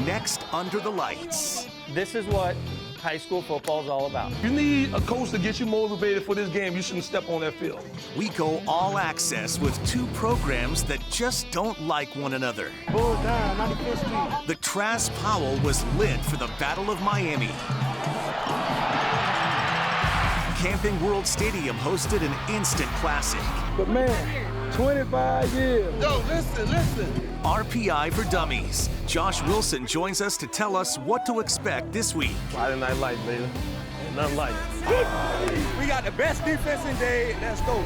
next Under the Lights. This is what high school football is all about. You need a coach to get you motivated for this game. You shouldn't step on that field. We go all access with two programs that just don't like one another. Bull down, 95th Street. The Trask Powell was lit for the Battle of Miami. Camping World Stadium hosted an instant classic. But man, 25 years. Yo, listen. RPI for Dummies. Josh Wilson joins us to tell us what to expect this week. Friday Night Lights, baby. Ain't nothing like it. We got the best defense in day. Let's go.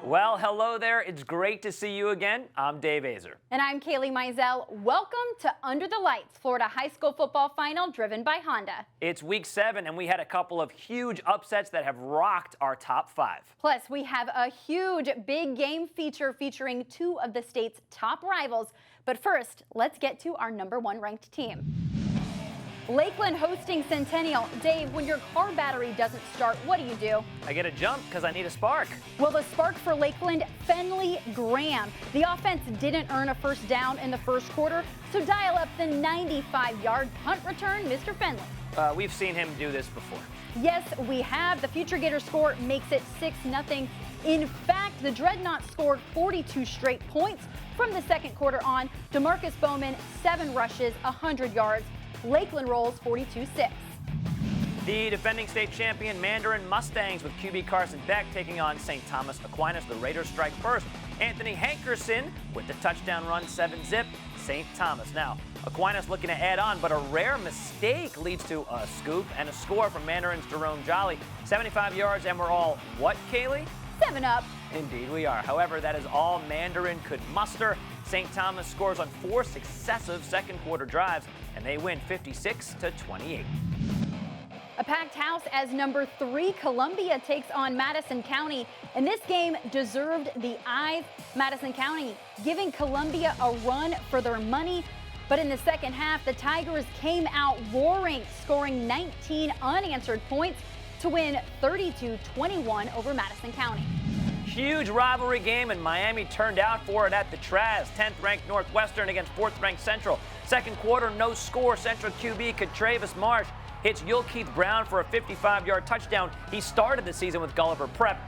Well, hello there. It's great to see you again. I'm Dave Aizer. And I'm Kailey Mizelle. Welcome to Under the Lights, Florida high school football final driven by Honda. It's week 7, and we had a couple of huge upsets that have rocked our top 5. Plus, we have a huge big game feature featuring two of the state's top rivals. But first, let's get to our #1 ranked team. Lakeland hosting Centennial. Dave, when your car battery doesn't start, what do? I get a jump because I need a spark. Well, the spark for Lakeland, Fenley Graham. The offense didn't earn a first down in the first quarter, so dial up the 95-yard punt return, Mr. Fenley. We've seen him do this before. Yes, we have. The Future Gator score makes it 6-0. In fact, the Dreadnoughts scored 42 straight points from the second quarter on. DeMarcus Bowman, 7 rushes, 100 yards. Lakeland rolls 42-6. The defending state champion Mandarin Mustangs with QB Carson Beck taking on St. Thomas Aquinas. The Raiders strike first. Anthony Hankerson with the touchdown run, 7-zip, St. Thomas. Now, Aquinas looking to add on, but a rare mistake leads to a scoop and a score from Mandarin's Jerome Jolly. 75 yards, and we're all, what, Kailey? 7 up. Indeed we are. However, that is all Mandarin could muster. St. Thomas scores on 4 successive second quarter drives, and they win 56-28. A packed house as #3 Columbia takes on Madison County. And this game deserved the eyes. Madison County giving Columbia a run for their money. But in the second half, the Tigers came out roaring, scoring 19 unanswered points to win 32-21 over Madison County. Huge rivalry game, and Miami turned out for it at the Trask. 10th-ranked Northwestern against 4th-ranked Central. Second quarter, no score. Central QB Travis Marsh hits Keith Brown for a 55-yard touchdown. He started the season with Gulliver Prep.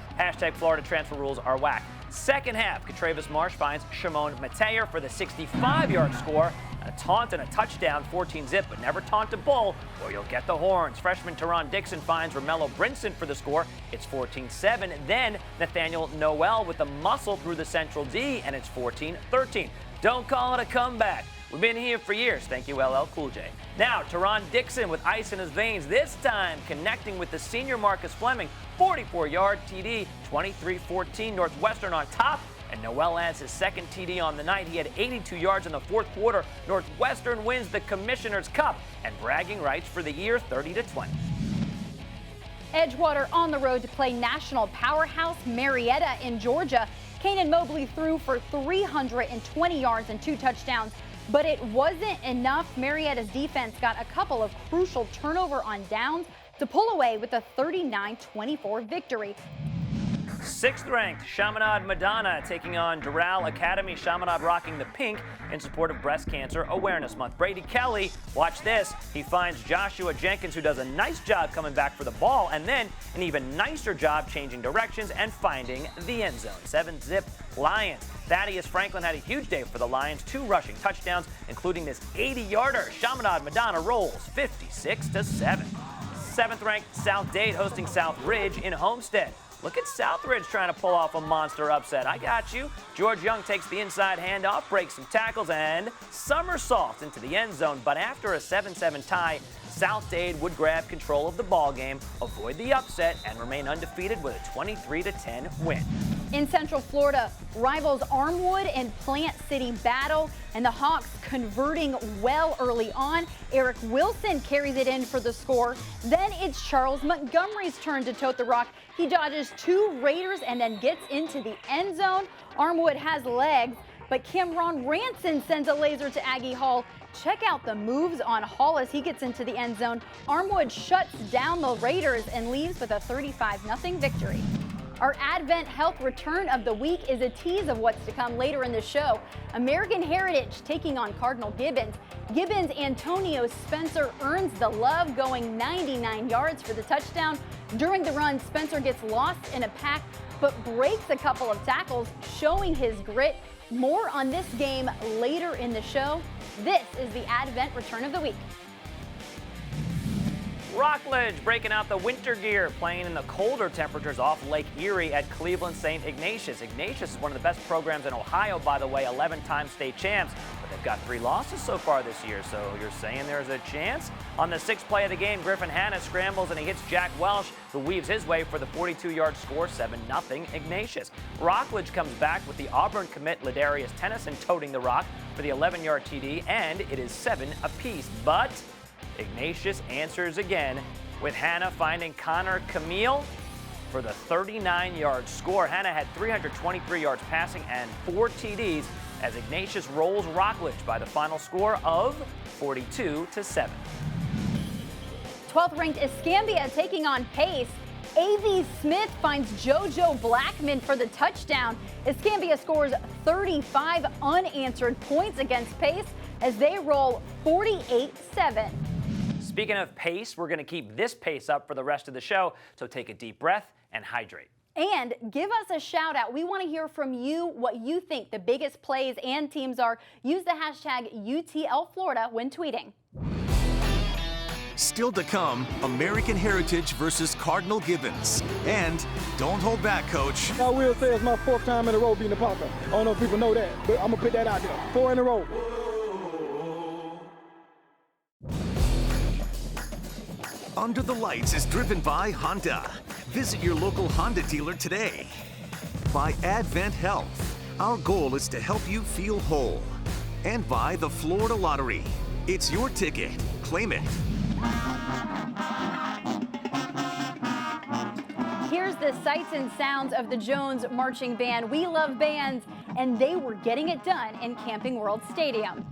# Florida transfer rules are whack. Second half, Travis Marsh finds Shimon Mateer for the 65-yard score. A taunt and a touchdown, 14-zip, but never taunt a bull or you'll get the horns. Freshman Teron Dixon finds Romello Brinson for the score. It's 14-7. Then Nathaniel Noel with the muscle through the Central D, and it's 14-13. Don't call it a comeback. We've been here for years. Thank you, LL Cool J. Now, Teron Dixon with ice in his veins, this time connecting with the senior Marcus Fleming. 44-yard TD, 23-14, Northwestern on top. And Noel adds his second TD on the night. He had 82 yards in the fourth quarter. Northwestern wins the Commissioner's Cup and bragging rights for the year, 30-20. Edgewater on the road to play national powerhouse Marietta in Georgia. Kanan Mobley threw for 320 yards and 2 touchdowns, but it wasn't enough. Marietta's defense got a couple of crucial turnover on downs to pull away with a 39-24 victory. 6th-ranked Chaminade Madonna taking on Doral Academy. Chaminade rocking the pink in support of Breast Cancer Awareness Month. Brady Kelly, watch this. He finds Joshua Jenkins, who does a nice job coming back for the ball, and then an even nicer job changing directions and finding the end zone. 7-zip Lions. Thaddeus Franklin had a huge day for the Lions. 2 rushing touchdowns, including this 80-yarder. Chaminade Madonna rolls 56-7. 7th-ranked South Dade hosting South Ridge in Homestead. Look at Southridge trying to pull off a monster upset. I got you. George Young takes the inside handoff, breaks some tackles, and somersaults into the end zone. But after a 7-7 tie, South Dade would grab control of the ball game, avoid the upset, and remain undefeated with a 23-10 win. In Central Florida, rivals Armwood and Plant City battle, and the Hawks converting well early on. Eric Wilson carries it in for the score. Then it's Charles Montgomery's turn to tote the rock. He dodges 2 Raiders and then gets into the end zone. Armwood has legs, but Cameron Ranson sends a laser to Aggie Hall. check out the moves on Hall as he gets into the end zone. Armwood shuts down the Raiders and leaves with a 35-0 victory. Our Advent Health Return of the Week is a tease of what's to come later in the show. American Heritage taking on Cardinal Gibbons. Gibbons' Antonio Spencer earns the love, going 99 yards for the touchdown. During the run, Spencer gets lost in a pack but breaks a couple of tackles, showing his grit. More on this game later in the show. This is the Advent Return of the Week. Rockledge breaking out the winter gear, playing in the colder temperatures off Lake Erie at Cleveland St. Ignatius. Ignatius is one of the best programs in Ohio, by the way, 11-time state champs. But they've got 3 losses so far this year, so you're saying there's a chance? On the 6th play of the game, Griffin Hanna scrambles and he hits Jack Welsh, who weaves his way for the 42-yard score, 7-0 Ignatius. Rockledge comes back with the Auburn commit Ladarius Tennyson toting the rock for the 11-yard TD, and it is 7 apiece. But Ignatius answers again with Hanna finding Connor Camille for the 39-yard score. Hanna had 323 yards passing and 4 TDs as Ignatius rolls Rockledge by the final score of 42-7. 12th ranked Escambia taking on Pace. A.V. Smith finds JoJo Blackman for the touchdown. Escambia scores 35 unanswered points against Pace as they roll 48-7. Speaking of pace, we're going to keep this pace up for the rest of the show, so take a deep breath and hydrate. And give us a shout out. We want to hear from you what you think the biggest plays and teams are. Use the hashtag UTLFlorida when tweeting. Still to come, American Heritage versus Cardinal Gibbons. And don't hold back, Coach. I will say it's my 4th time in a row being the Parker. I don't know if people know that, but I'm going to put that out there. 4 in a row. Under the Lights is driven by Honda. Visit your local Honda dealer today. By Advent Health. Our goal is to help you feel whole. And by the Florida Lottery. It's your ticket. Claim it. Here's the sights and sounds of the Jones Marching Band. We love bands, and they were getting it done in Camping World Stadium.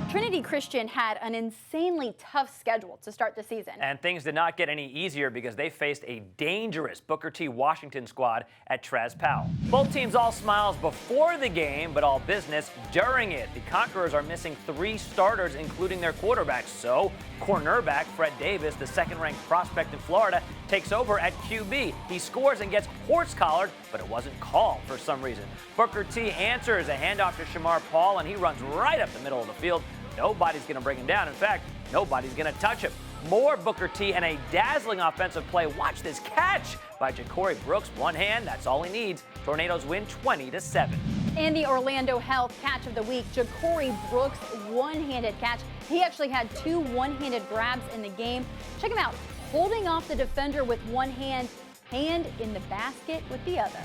Trinity Christian had an insanely tough schedule to start the season. And things did not get any easier because they faced a dangerous Booker T. Washington squad at Traz Powell. Both teams all smiles before the game, but all business during it. The Conquerors are missing 3 starters, including their quarterbacks. So, cornerback Fred Davis, the 2nd-ranked prospect in Florida, takes over at QB. He scores and gets horse-collared, but it wasn't called for some reason. Booker T. answers a handoff to Shamar Paul, and he runs right up the middle of the field. Nobody's going to bring him down. In fact, nobody's going to touch him. More Booker T and a dazzling offensive play. Watch this catch by Ja'Cory Brooks. One hand, that's all he needs. Tornadoes win 20-7. And the Orlando Health Catch of the Week, Ja'Cory Brooks' one-handed catch. He actually had 2 one-handed grabs in the game. Check him out, holding off the defender with one hand in the basket with the other.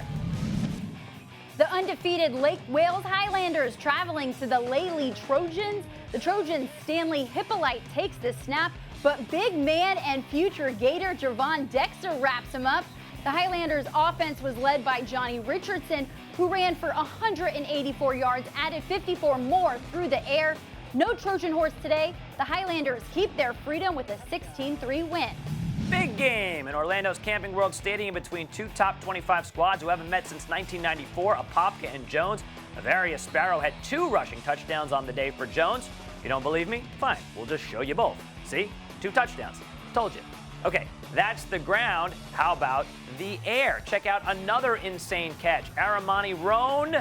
The undefeated Lake Wales Highlanders traveling to the Lely Trojans. The Trojans' Stanley Hippolyte takes the snap, but big man and future Gator Javon Dexter wraps him up. The Highlanders' offense was led by Johnny Richardson, who ran for 184 yards, added 54 more through the air. No Trojan horse today. The Highlanders keep their freedom with a 16-3 win. Big game in Orlando's Camping World Stadium between 2 top 25 squads who haven't met since 1994, Apopka and Jones. Avarius Sparrow had 2 rushing touchdowns on the day for Jones. If you don't believe me, fine, we'll just show you both. See? 2 touchdowns. Told you. Okay, that's the ground. How about the air? Check out another insane catch. Aramani Roan,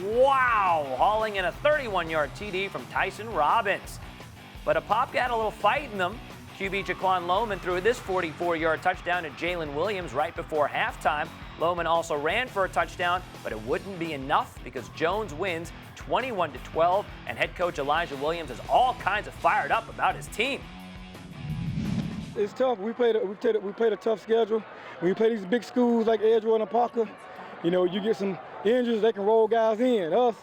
wow, hauling in a 31-yard TD from Tyson Robbins. But Apopka had a little fight in them. QB Jaquan Lohman threw this 44-yard touchdown to Jalen Williams right before halftime. Lohman also ran for a touchdown, but it wouldn't be enough because Jones wins 21-12, and head coach Elijah Williams is all kinds of fired up about his team. It's tough. We played a tough schedule. When you play these big schools like Edgewater and Parker, you know, you get some injuries, they can roll guys in. Us,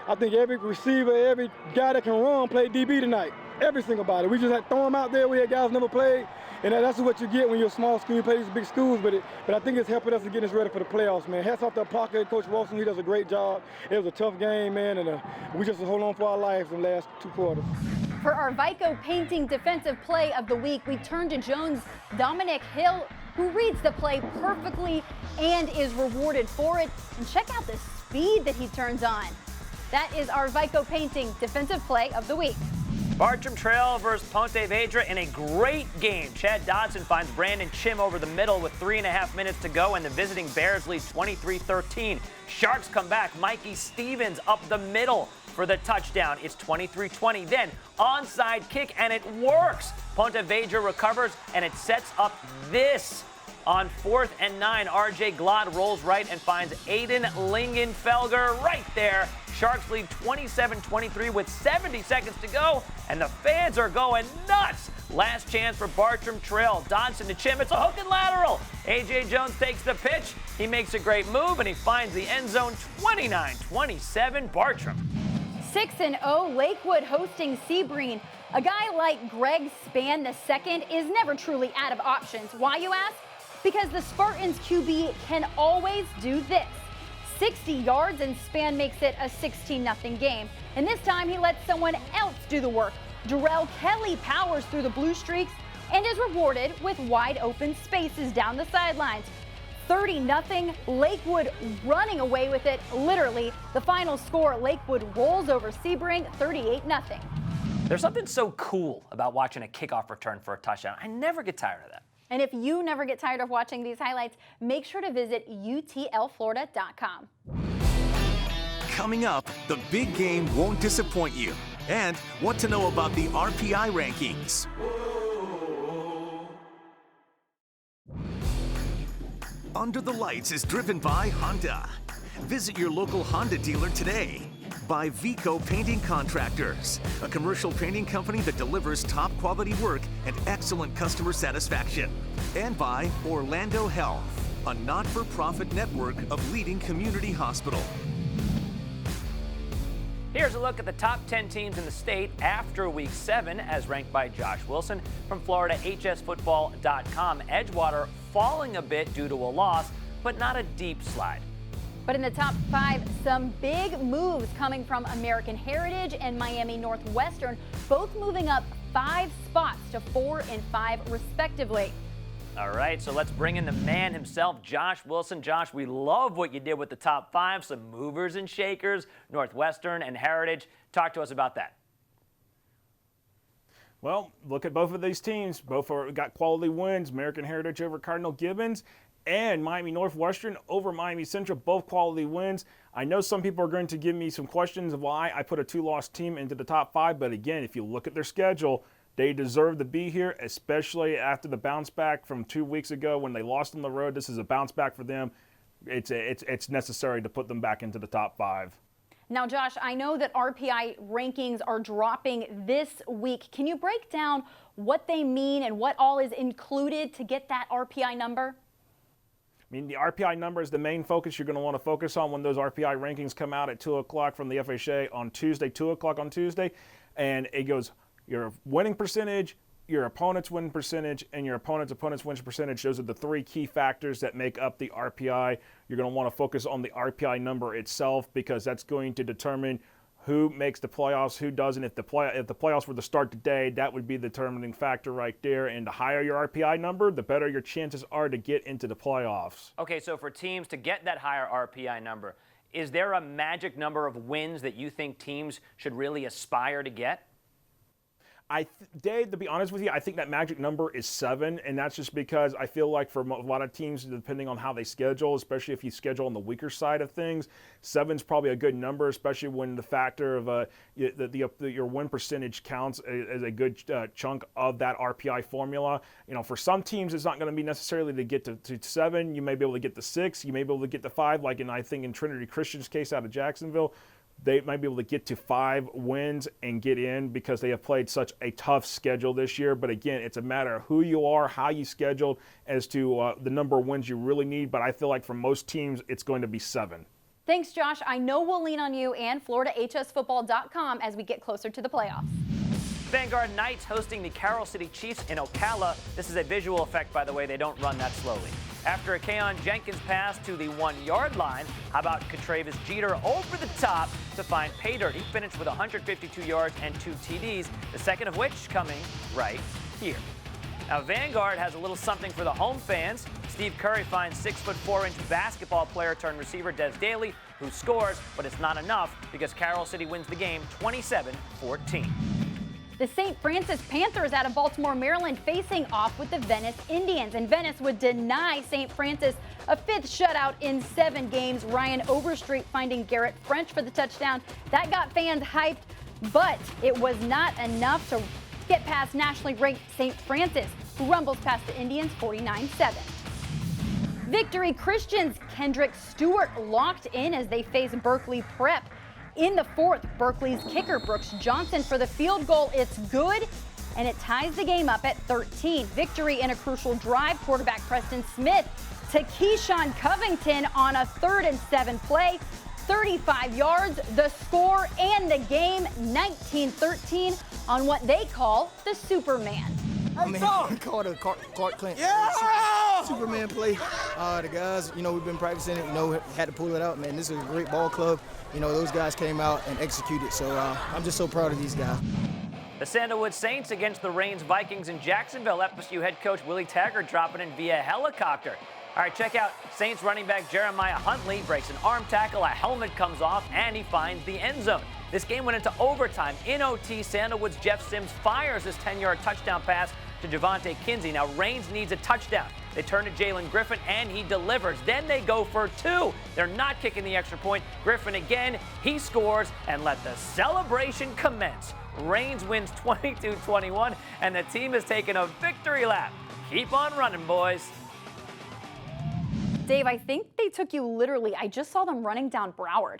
I think every receiver, every guy that can run played DB tonight. Every single body. We just had to throw them out there. We had guys never played, and that's what you get when you're a small school. You play these big schools, but I think it's helping us to get us ready for the playoffs, man. Hats off to Parker, Coach Wilson. He does a great job. It was a tough game, man, and we just hold on for our lives in the last 2 quarters. For our Vico Painting Defensive Play of the Week, we turn to Jones' Dominic Hill, who reads the play perfectly and is rewarded for it. And check out the speed that he turns on. That is our Vico Painting Defensive Play of the Week. Bartram Trail versus Ponte Vedra in a great game. Chad Dodson finds Brandon Chim over the middle with 3.5 minutes to go, and the visiting Bears lead 23-13. Sharks come back. Mikey Stevens up the middle for the touchdown. It's 23-20. Then onside kick, and it works. Ponte Vedra recovers, and it sets up this. On 4th and 9, R.J. Glod rolls right and finds Aiden Lingenfelger right there. Sharks lead 27-23 with 70 seconds to go, and the fans are going nuts. Last chance for Bartram Trail. Dodson to Chim. It's a hook and lateral. A.J. Jones takes the pitch. He makes a great move, and he finds the end zone. 29-27 Bartram. 6-0 Lakewood hosting Sebring. A guy like Greg Spann II is never truly out of options. Why, you ask? Because the Spartans QB can always do this. 60 yards, and Spann makes it a 16-0 game. And this time he lets someone else do the work. Darrell Kelly powers through the blue streaks and is rewarded with wide open spaces down the sidelines. 30-0, Lakewood running away with it, literally. The final score, Lakewood rolls over Sebring 38-0. There's something so cool about watching a kickoff return for a touchdown. I never get tired of that. And if you never get tired of watching these highlights, make sure to visit utlflorida.com. Coming up, the big game won't disappoint you. And what to know about the RPI rankings. Under the Lights is driven by Honda. Visit your local Honda dealer today. By Vico Painting Contractors, a commercial painting company that delivers top quality work and excellent customer satisfaction. And by Orlando Health, a not-for-profit network of leading community hospital. Here's a look at the top 10 teams in the state after Week 7 as ranked by Josh Wilson from FloridaHSFootball.com. Edgewater falling a bit due to a loss, but not a deep slide. But in the top 5, some big moves coming from American Heritage and Miami Northwestern, both moving up 5 spots to 4 and 5 respectively. All right, so let's bring in the man himself, Josh Wilson. Josh, we love what you did with the top 5, some movers and shakers, Northwestern and Heritage. Talk to us about that. Well, look at both of these teams. Both got quality wins. American Heritage over Cardinal Gibbons and Miami Northwestern over Miami Central, both quality wins. I know some people are going to give me some questions of why I put a 2-loss team into the top 5, but again, if you look at their schedule, they deserve to be here, especially after the bounce back from 2 weeks ago when they lost on the road. This is a bounce back for them. It's necessary to put them back into the top 5. Now, Josh, I know that RPI rankings are dropping this week. Can you break down what they mean and what all is included to get that RPI number? I mean, the RPI number is the main focus you're going to want to focus on when those RPI rankings come out at 2 o'clock from the FHA on Tuesday, 2 o'clock on Tuesday. And it goes your winning percentage, your opponent's win percentage, and your opponent's win percentage. Those are the 3 key factors that make up the RPI. You're going to want to focus on the RPI number itself because that's going to determine who makes the playoffs, who doesn't. If the playoffs were to start today, that would be the determining factor right there. And the higher your RPI number, the better your chances are to get into the playoffs. Okay, so for teams to get that higher RPI number, is there a magic number of wins that you think teams should really aspire to get? Dave, to be honest with you, I think that magic number is 7, and that's just because I feel like for a lot of teams, depending on how they schedule, especially if you schedule on the weaker side of things, 7's probably a good number, especially when the factor of your win percentage counts as a good chunk of that RPI formula. You know, for some teams, it's not going to be necessarily to get to 7. You may be able to get to 6. You may be able to get to 5, like I think in Trinity Christian's case out of Jacksonville. They might be able to get to 5 wins and get in because they have played such a tough schedule this year. But again, it's a matter of who you are, how you scheduled as to the number of wins you really need. But I feel like for most teams, it's going to be 7. Thanks, Josh. I know we'll lean on you and FloridaHSFootball.com as we get closer to the playoffs. Vanguard Knights hosting the Carroll City Chiefs in Ocala. This is a visual effect, by the way. They don't run that slowly. after a Keon Jenkins pass to the 1-yard line. How about Katravis Jeter over the top to find pay dirt? He finished with 152 yards and 2 TDs, the second of which coming right here. Now, Vanguard has a little something for the home fans. Steve Curry finds 6'4" basketball player turned receiver Des Daly, who scores, but it's not enough because Carroll City wins the game 27-14. The St. Francis Panthers out of Baltimore, Maryland, facing off with the Venice Indians. And Venice would deny St. Francis a 5th shutout in 7 games. Ryan Overstreet finding Garrett French for the touchdown. That got fans hyped, but it was not enough to get past nationally ranked St. Francis, who rumbles past the Indians 49-7. Victory Christian's Kendrick Stewart locked in as they face Berkeley Prep. In the 4th, Berkeley's kicker Brooks Johnson for the field goal. It's good, and it ties the game up at 13. Victory in a crucial drive. Quarterback Preston Smith to Keyshawn Covington on a 3rd and 7 play. 35 yards, the score, and the game 19-13 on what they call the Superman. I mean, we called a Clark Kent Superman play. The guys, we've been practicing it, had to pull it out, man. This is a great ball club. Those guys came out and executed, so I'm just so proud of these guys. The Sandalwood Saints against the Reigns Vikings in Jacksonville. FSU head coach Willie Taggart dropping in via helicopter. All right, check out Saints running back Jeremiah Huntley breaks an arm tackle, a helmet comes off, and he finds the end zone. This game went into overtime. In OT, Sandalwood's Jeff Sims fires his 10-yard touchdown pass to Javonte Kinsey. Now, Reigns needs a touchdown. They turn to Jalen Griffin, and he delivers. Then they go for 2. They're not kicking the extra point. Griffin again, he scores, and let the celebration commence. Reigns wins 22-21, and the team has taken a victory lap. Keep on running, boys. Dave, I think they took you literally. I just saw them running down Broward.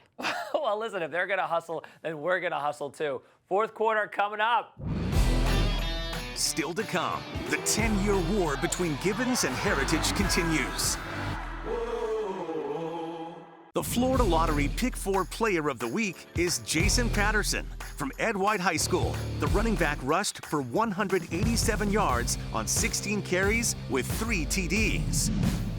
Well, listen, if they're going to hustle, then we're going to hustle too. 4th quarter coming up. Still to come, the 10-year war between Gibbons and Heritage continues. The Florida Lottery Pick 4 Player of the Week is Jason Patterson from Ed White High School. The running back rushed for 187 yards on 16 carries with 3 TDs.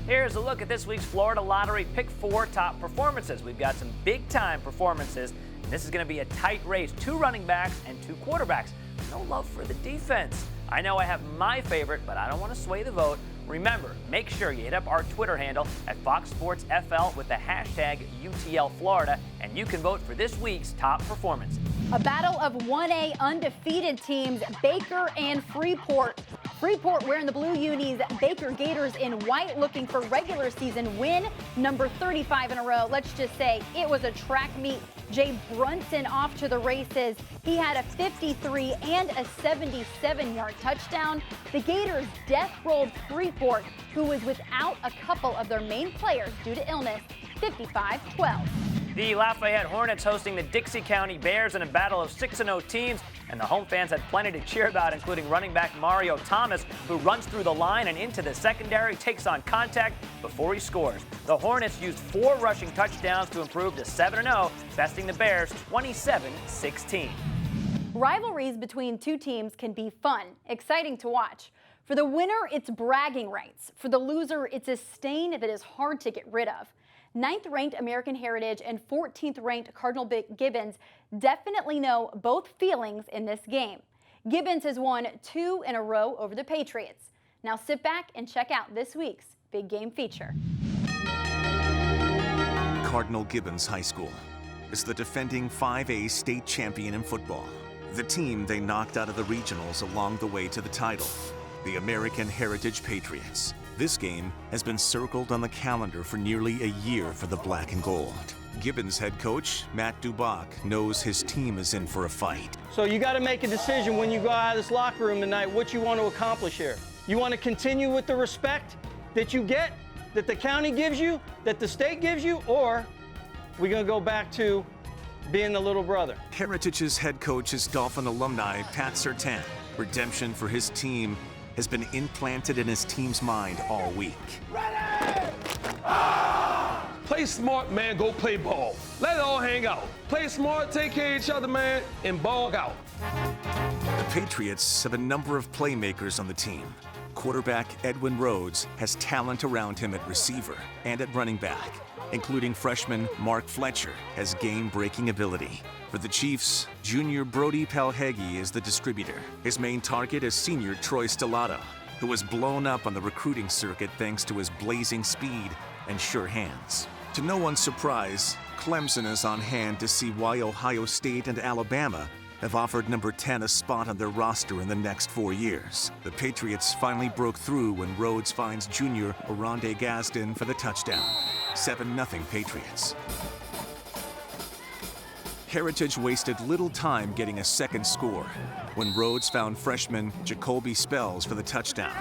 Here's a look at this week's Florida Lottery Pick 4 top performances. We've got some big-time performances, and this is going to be a tight race. 2 running backs and 2 quarterbacks. No love for the defense. I know I have my favorite, but I don't want to sway the vote. Remember, make sure you hit up our Twitter handle at Fox Sports FL with the hashtag UTLFlorida, and you can vote for this week's top performance. A battle of 1A undefeated teams, Baker and Freeport. Freeport wearing the blue unis, Baker Gators in white looking for regular season win, number 35 in a row. Let's just say it was a track meet. Jay Brunson off to the races. He had a 53 and a 77-yard touchdown. The Gators death-rolled Freeport, who was without a couple of their main players due to illness, 55-12. The Lafayette Hornets hosting the Dixie County Bears in a battle of 6-0 teams, and the home fans had plenty to cheer about, including running back Mario Thomas, who runs through the line and into the secondary, takes on contact before he scores. The Hornets used 4 rushing touchdowns to improve to 7-0, besting the Bears 27-16. Rivalries between 2 teams can be fun, exciting to watch. For the winner, it's bragging rights. For the loser, it's a stain that is hard to get rid of. 9th-ranked American Heritage and 14th-ranked Cardinal Gibbons definitely know both feelings in this game. Gibbons has won 2 in a row over the Patriots. Now sit back and check out this week's big game feature. Cardinal Gibbons High School is the defending 5A state champion in football. The team they knocked out of the regionals along the way to the title, the American Heritage Patriots. This game has been circled on the calendar for nearly a year for the black and gold. Gibbons head coach Matt Dubach knows his team is in for a fight. So you got to make a decision when you go out of this locker room tonight what you want to accomplish here. You want to continue with the respect that you get, that the county gives you, that the state gives you, or we're going to go back to being the little brother. Heritage's head coach is Dolphin alumni Pat Surtain. Redemption for his team has been implanted in his team's mind all week. Play smart, man. Go play ball. Let it all hang out. Play smart, take care of each other, man, and ball out. The Patriots have a number of playmakers on the team. Quarterback Edwin Rhodes has talent around him at receiver and at running back, including freshman Mark Fletcher has game-breaking ability. For the Chiefs, junior Brody Palhegi is the distributor. His main target is senior Troy Stellato, who was blown up on the recruiting circuit thanks to his blazing speed and sure hands. To no one's surprise, Clemson is on hand to see why Ohio State and Alabama have offered number 10 a spot on their roster in the next 4 years. The Patriots finally broke through when Rhodes finds junior Oronde Gadsden for the touchdown. 7-0 Patriots. Heritage wasted little time getting a second score when Rhodes found freshman Jacoby Spells for the touchdown.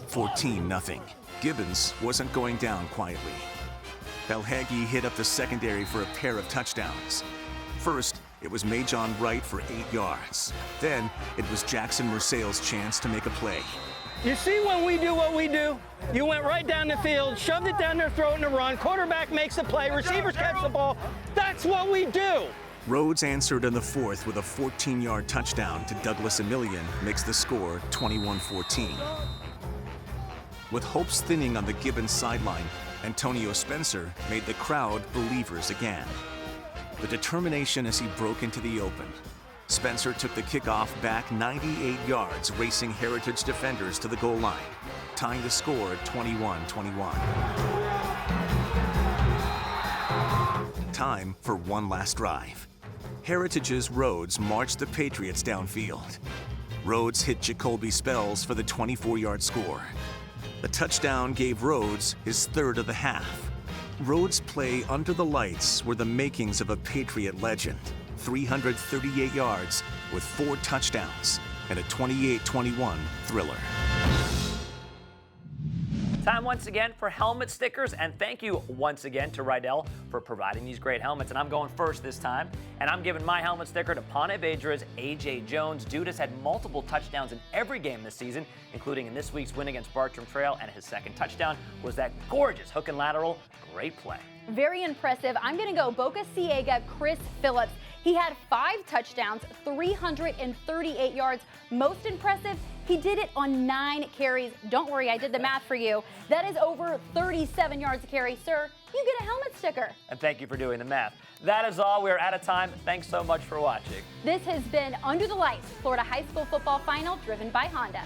14-0. Gibbons wasn't going down quietly. Palhegi hit up the secondary for a pair of touchdowns. First, it was Majon Wright for 8 yards. Then, it was Jackson Mersail's chance to make a play. You see when we do what we do? You went right down the field, shoved it down their throat in a run, quarterback makes a play, receivers catch the ball. That's what we do. Rhodes answered in the fourth with a 14-yard touchdown to Douglas Emilion, makes the score 21-14. With hopes thinning on the Gibbons sideline, Antonio Spencer made the crowd believers again. The determination as he broke into the open. Spencer took the kickoff back 98 yards, racing Heritage defenders to the goal line, tying the score at 21-21. Time for one last drive. Heritage's Rhodes marched the Patriots downfield. Rhodes hit Jacoby Spells for the 24-yard score. The touchdown gave Rhodes his third of the half. Rhodes' play under the lights were the makings of a Patriot legend. 338 yards with 4 touchdowns and a 28-21 thriller. Time once again for helmet stickers, and thank you once again to Rydell for providing these great helmets. And I'm going first this time, and I'm giving my helmet sticker to Ponte Vedra's A.J. Jones. Dude has had multiple touchdowns in every game this season, including in this week's win against Bartram Trail, and his second touchdown was that gorgeous hook and lateral. Great play. Very impressive. I'm going to go Boca Ciega Chris Phillips. He had 5 touchdowns, 338 yards. Most impressive, he did it on 9 carries. Don't worry, I did the math for you. That is over 37 yards a carry. Sir, you get a helmet sticker. And thank you for doing the math. That is all. We are out of time. Thanks so much for watching. This has been Under the Lights, Florida High School Football Final, driven by Honda.